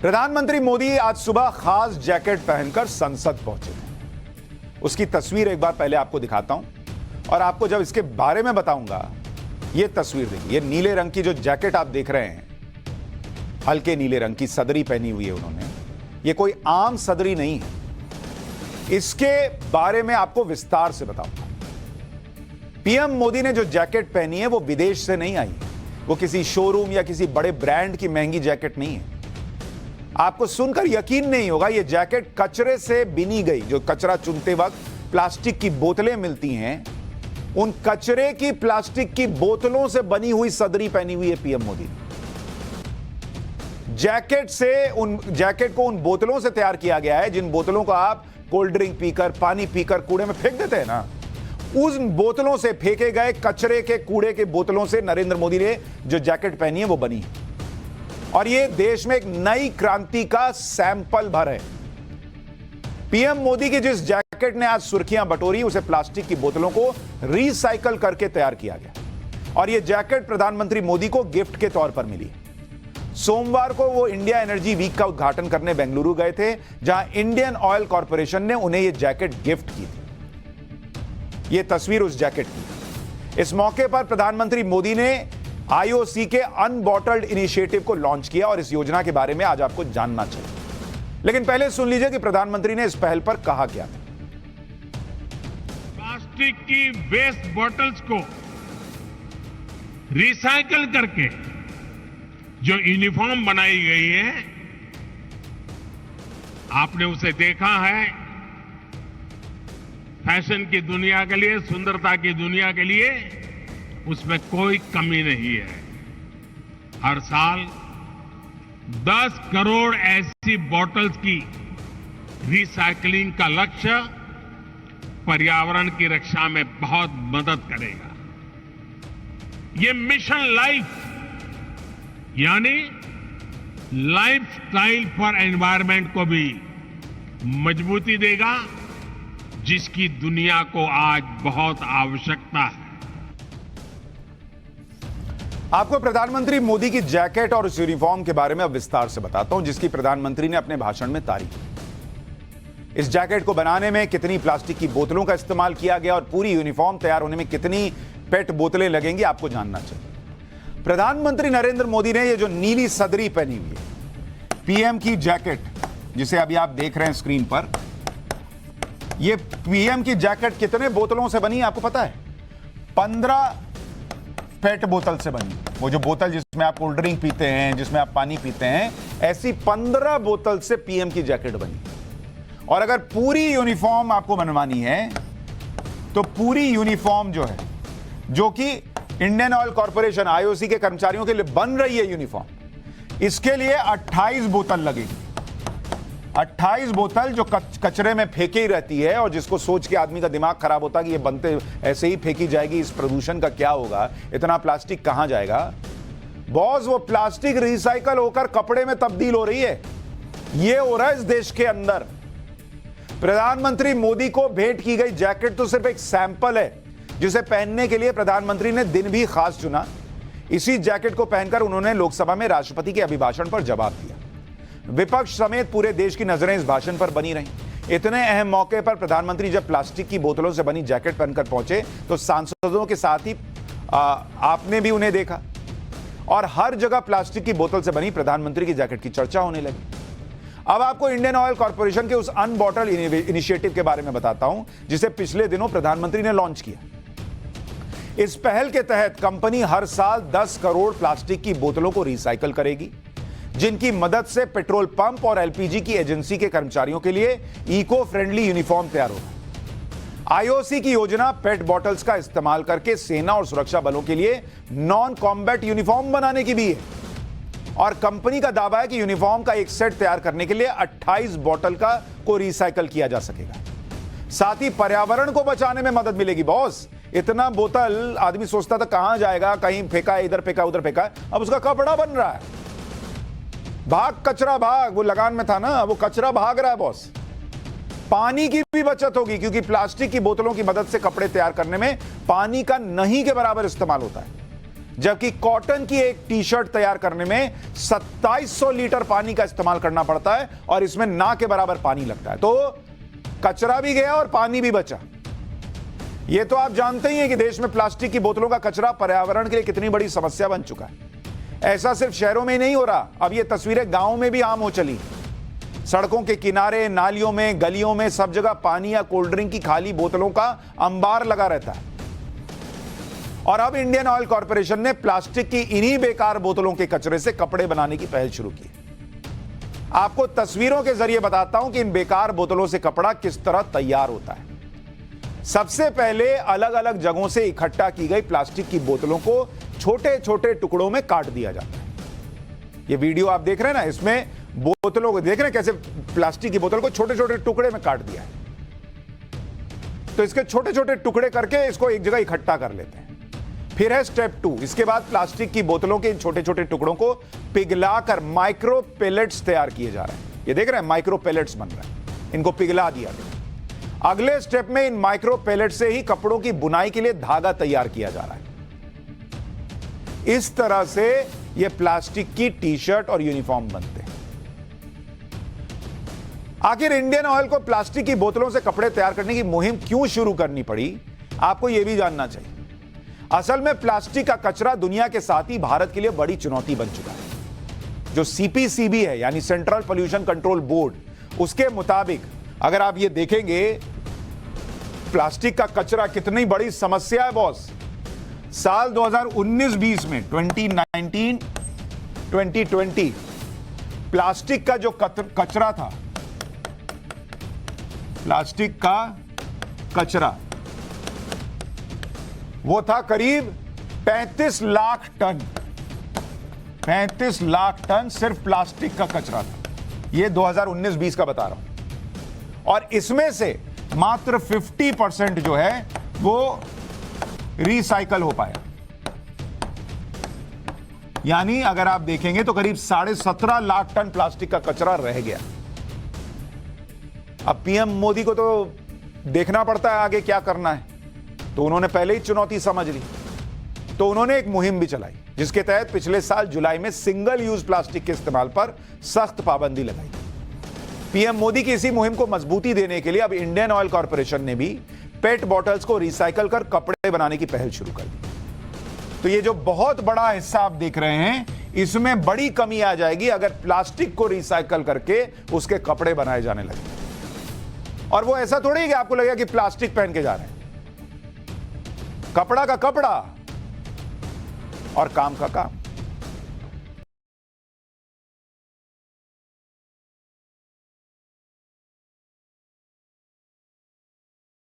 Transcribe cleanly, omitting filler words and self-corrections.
प्रधानमंत्री मोदी आज सुबह खास जैकेट पहनकर संसद पहुंचे थे। उसकी तस्वीर एक बार पहले आपको दिखाता हूं और आपको जब इसके बारे में बताऊंगा, यह तस्वीर देखिए। यह नीले रंग की जो जैकेट आप देख रहे हैं, हल्के नीले रंग की सदरी पहनी हुई है उन्होंने। यह कोई आम सदरी नहीं है। इसके बारे में आपको विस्तार से बताऊंगा। पीएम मोदी ने जो जैकेट पहनी है वो विदेश से नहीं आई है। वो किसी शोरूम या किसी बड़े ब्रांड की महंगी जैकेट नहीं है। आपको सुनकर यकीन नहीं होगा, यह जैकेट कचरे से बिनी गई। जो कचरा चुनते वक्त प्लास्टिक की बोतलें मिलती हैं, उन कचरे की प्लास्टिक की बोतलों से बनी हुई सदरी पहनी हुई है पीएम मोदी ने। जैकेट को उन बोतलों से तैयार किया गया है जिन बोतलों को आप कोल्ड ड्रिंक पीकर, पानी पीकर कूड़े में फेंक देते हैं ना। उन बोतलों से फेंके गए कचरे के कूड़े के बोतलों से नरेंद्र मोदी ने जो जैकेट पहनी है वो बनी है। और ये देश में एक नई क्रांति का सैंपल भर है। पीएम मोदी की जिस जैकेट ने आज सुर्खियां बटोरी, उसे प्लास्टिक की बोतलों को रिसाइकल करके तैयार किया गया। और यह जैकेट प्रधानमंत्री मोदी को गिफ्ट के तौर पर मिली। सोमवार को वो इंडिया एनर्जी वीक का उद्घाटन करने बेंगलुरु गए थे, जहां इंडियन ऑयल कॉर्पोरेशन ने उन्हें यह जैकेट गिफ्ट की थी। यह तस्वीर उस जैकेट की। इस मौके पर प्रधानमंत्री मोदी ने आईओसी के अनबॉटल्ड इनिशिएटिव को लॉन्च किया और इस योजना के बारे में आज आपको जानना चाहिए। लेकिन पहले सुन लीजिए कि प्रधानमंत्री ने इस पहल पर कहा क्या था। प्लास्टिक की वेस्ट बॉटल्स को रिसाइकल करके जो यूनिफॉर्म बनाई गई है, आपने उसे देखा है। फैशन की दुनिया के लिए, सुंदरता की दुनिया के लिए उसमें कोई कमी नहीं है। हर साल 10 करोड़ ऐसी बॉटल्स की रिसाइकलिंग का लक्ष्य पर्यावरण की रक्षा में बहुत मदद करेगा। ये मिशन लाइफ यानी लाइफस्टाइल फॉर एनवायरनमेंट को भी मजबूती देगा, जिसकी दुनिया को आज बहुत आवश्यकता है। आपको प्रधानमंत्री मोदी की जैकेट और उस यूनिफॉर्म के बारे में अब विस्तार से बताता हूं, जिसकी प्रधानमंत्री ने अपने भाषण में तारीफ की। इस जैकेट को बनाने में कितनी प्लास्टिक की बोतलों का इस्तेमाल किया गया और पूरी यूनिफॉर्म तैयार होने में कितनी पेट बोतलें लगेंगी, आपको जानना चाहिए। प्रधानमंत्री नरेंद्र मोदी ने यह जो नीली सदरी पहनी हुई है, पीएम की जैकेट, जिसे अभी आप देख रहे हैं स्क्रीन पर, यह पीएम की जैकेट कितने बोतलों से बनी है आपको पता है? 15 पेट बोतल से बनी। वो जो बोतल जिसमें आप कोल्ड ड्रिंक पीते हैं, जिसमें आप पानी पीते हैं, ऐसी 15 बोतल से पीएम की जैकेट बनी। और अगर पूरी यूनिफॉर्म आपको बनवानी है तो पूरी यूनिफॉर्म जो है, जो कि इंडियन ऑयल कॉर्पोरेशन आईओसी के कर्मचारियों के लिए बन रही है यूनिफॉर्म, इसके लिए 28 बोतल लगेगी। 28 बोतल जो कचरे में फेंकी रहती है और जिसको सोच के आदमी का दिमाग खराब होता है कि ये बनते ऐसे ही फेंकी जाएगी, इस प्रदूषण का क्या होगा, इतना प्लास्टिक कहां जाएगा। बॉस, वो प्लास्टिक रिसाइकल होकर कपड़े में तब्दील हो रही है। ये हो रहा है इस देश के अंदर। प्रधानमंत्री मोदी को भेंट की गई जैकेट तो सिर्फ एक सैंपल है, जिसे पहनने के लिए प्रधानमंत्री ने दिन भी खास चुना। इसी जैकेट को पहनकर उन्होंने लोकसभा में राष्ट्रपति के अभिभाषण पर जवाब दिया। विपक्ष समेत पूरे देश की नजरें इस भाषण पर बनी रहीं। इतने अहम मौके पर प्रधानमंत्री जब प्लास्टिक की बोतलों से बनी जैकेट पहनकर पहुंचे तो सांसदों के साथ ही आपने भी उन्हें देखा और हर जगह प्लास्टिक की बोतल से बनी प्रधानमंत्री की जैकेट की चर्चा होने लगी। अब आपको इंडियन ऑयल कॉर्पोरेशन के उस अनबॉटल इनिशिएटिव के बारे में बताता हूं, जिसे पिछले दिनों प्रधानमंत्री ने लॉन्च किया। इस पहल के तहत कंपनी हर साल 10 करोड़ प्लास्टिक की बोतलों को रिसाइकल करेगी, जिनकी मदद से पेट्रोल पंप और एलपीजी की एजेंसी के कर्मचारियों के लिए इको फ्रेंडली यूनिफॉर्म तैयार होगा। आईओसी की योजना पेट बॉटल्स का इस्तेमाल करके सेना और सुरक्षा बलों के लिए नॉन कॉम्बैट यूनिफॉर्म बनाने की भी है। और कंपनी का दावा है कि यूनिफॉर्म का एक सेट तैयार करने के लिए 28 बोतल को रिसाइकल किया जा सकेगा। साथ ही पर्यावरण को बचाने में मदद मिलेगी। बॉस, इतना बोतल आदमी सोचता था कहां जाएगा, कहीं फेंका है, इधर फेंका, उधर फेंका, अब उसका कपड़ा बन रहा है। भाग कचरा भाग, वो लगान में था ना, वो कचरा भाग रहा है बॉस। पानी की भी बचत होगी, क्योंकि प्लास्टिक की बोतलों की मदद से कपड़े तैयार करने में पानी का नहीं के बराबर इस्तेमाल होता है। जबकि कॉटन की एक टी शर्ट तैयार करने में 2700 लीटर पानी का इस्तेमाल करना पड़ता है और इसमें ना के बराबर पानी लगता है। तो कचरा भी गया और पानी भी बचा। यह तो आप जानते ही हैं कि देश में प्लास्टिक की बोतलों का कचरा पर्यावरण के लिए कितनी बड़ी समस्या बन चुका है। ऐसा सिर्फ शहरों में ही नहीं हो रहा, अब ये तस्वीरें गांव में भी आम हो चली। सड़कों के किनारे, नालियों में, गलियों में सब जगह पानी या कोल्ड ड्रिंक की खाली बोतलों का अंबार लगा रहता है। और अब इंडियन ऑयल कॉर्पोरेशन ने प्लास्टिक की इन्हीं बेकार बोतलों के कचरे से कपड़े बनाने की पहल शुरू की। आपको तस्वीरों के जरिए बताता हूं कि इन बेकार बोतलों से कपड़ा किस तरह तैयार होता है। सबसे पहले अलग अलग जगहों से इकट्ठा की गई प्लास्टिक की बोतलों को छोटे छोटे टुकड़ों में काट दिया जाता है। ये वीडियो आप देख रहे हैं ना, इसमें बोतलों को देख रहे हैं कैसे प्लास्टिक की बोतल को छोटे छोटे टुकड़े में काट दिया है। तो इसके छोटे छोटे टुकड़े करके इसको एक जगह इकट्ठा कर लेते हैं। फिर है स्टेप 2। इसके बाद प्लास्टिक की बोतलों के इन छोटे छोटे टुकड़ों को पिघलाकर माइक्रो पेलेट्स तैयार किए जा रहे हैं। ये देख रहे हैं, माइक्रो पेलेट्स बन रहे हैं, इनको पिघला दिया गया। अगले स्टेप में इन माइक्रो पेलेट से ही कपड़ों की बुनाई के लिए धागा तैयार किया जा रहा है। इस तरह से यह प्लास्टिक की टी शर्ट और यूनिफॉर्म बनते हैं। आखिर इंडियन ऑयल को प्लास्टिक की बोतलों से कपड़े तैयार करने की मुहिम क्यों शुरू करनी पड़ी, आपको यह भी जानना चाहिए। असल में प्लास्टिक का कचरा दुनिया के साथ ही भारत के लिए बड़ी चुनौती बन चुका है। जो सीपीसीबी है, यानी सेंट्रल पोल्यूशन कंट्रोल बोर्ड, उसके मुताबिक अगर आप ये देखेंगे प्लास्टिक का कचरा कितनी बड़ी समस्या है बॉस। साल 2019-20 में 2019-2020 प्लास्टिक का जो कचरा था, प्लास्टिक का कचरा वो था करीब 35 लाख टन। 35 लाख टन सिर्फ प्लास्टिक का कचरा था। ये 2019-20 का बता रहा हूं। और इसमें से मात्र 50% जो है वो रिसाइकल हो पाया। यानी अगर आप देखेंगे तो करीब 17.5 लाख टन प्लास्टिक का कचरा रह गया। अब पीएम मोदी को तो देखना पड़ता है आगे क्या करना है, तो उन्होंने पहले ही चुनौती समझ ली। तो उन्होंने एक मुहिम भी चलाई जिसके तहत पिछले साल जुलाई में सिंगल यूज प्लास्टिक के इस्तेमाल पर सख्त पाबंदी लगाई। पीएम मोदी की इसी मुहिम को मजबूती देने के लिए अब इंडियन ऑयल कॉर्पोरेशन ने भी पेट बॉटल्स को रिसाइकल कर कपड़े बनाने की पहल शुरू कर दी। तो ये जो बहुत बड़ा हिस्सा आप देख रहे हैं, इसमें बड़ी कमी आ जाएगी अगर प्लास्टिक को रिसाइकल करके उसके कपड़े बनाए जाने लगे। और वो ऐसा थोड़ी है कि आपको लगेगा कि प्लास्टिक पहन के जा रहे हैं। कपड़ा का कपड़ा और काम का काम।